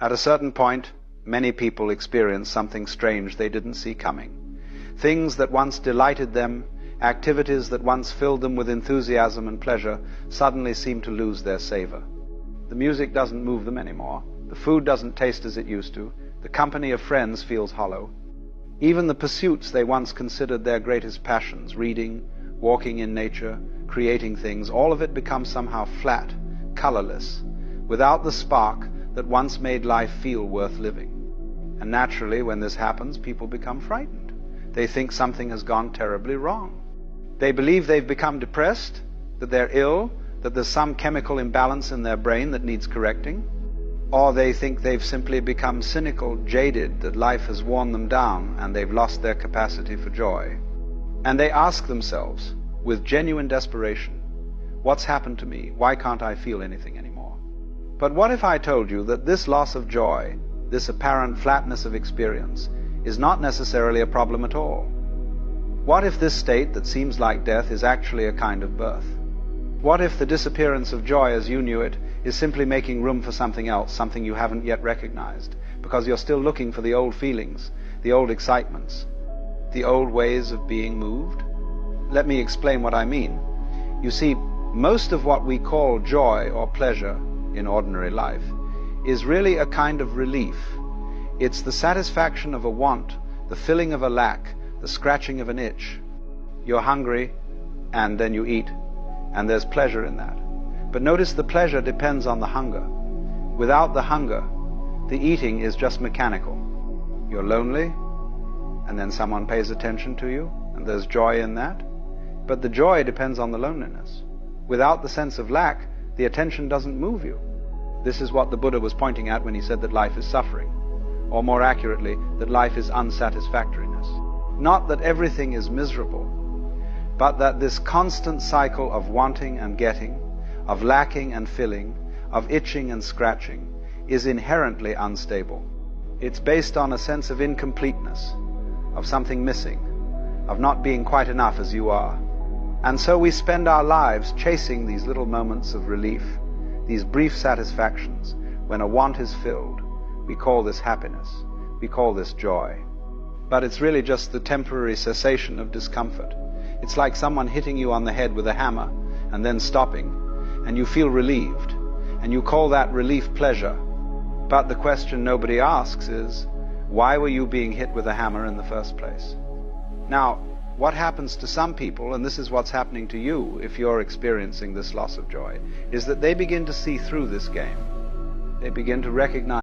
At a certain point, many people experience something strange they didn't see coming. Things that once delighted them, activities that once filled them with enthusiasm and pleasure, suddenly seem to lose their savor. The music doesn't move them anymore. The food doesn't taste as it used to. The company of friends feels hollow. Even the pursuits they once considered their greatest passions, reading, walking in nature, creating things, all of it becomes somehow flat, colorless, without the spark that once made life feel worth living. And naturally, when this happens, people become frightened. They think something has gone terribly wrong. They believe they've become depressed, that they're ill, that there's some chemical imbalance in their brain that needs correcting. Or they think they've simply become cynical, jaded, that life has worn them down and they've lost their capacity for joy. And they ask themselves, with genuine desperation, what's happened to me? Why can't I feel anything anymore? But what if I told you that this loss of joy, this apparent flatness of experience, is not necessarily a problem at all? What if this state that seems like death is actually a kind of birth? What if the disappearance of joy as you knew it is simply making room for something else, something you haven't yet recognized, because you're still looking for the old feelings, the old excitements, the old ways of being moved? Let me explain what I mean. You see, most of what we call joy or pleasure in ordinary life is really a kind of relief. It's the satisfaction of a want, the filling of a lack, the scratching of an itch. You're hungry, and then you eat, and there's pleasure in that. But notice the pleasure depends on the hunger. Without the hunger, the eating is just mechanical. You're lonely, and then someone pays attention to you, and there's joy in that. But the joy depends on the loneliness. Without the sense of lack, the attention doesn't move you. This is what the Buddha was pointing at when he said that life is suffering, or more accurately, that life is unsatisfactoriness. Not that everything is miserable, but that this constant cycle of wanting and getting, of lacking and filling, of itching and scratching, is inherently unstable. It's based on a sense of incompleteness, of something missing, of not being quite enough as you are. And so we spend our lives chasing these little moments of relief, these brief satisfactions. When a want is filled, we call this happiness, we call this joy. But it's really just the temporary cessation of discomfort. It's like someone hitting you on the head with a hammer and then stopping, and you feel relieved, and you call that relief pleasure. But the question nobody asks is, why were you being hit with a hammer in the first place? Now, what happens to some people, and this is what's happening to you if you're experiencing this loss of joy, is that they begin to see through this game. They begin to recognize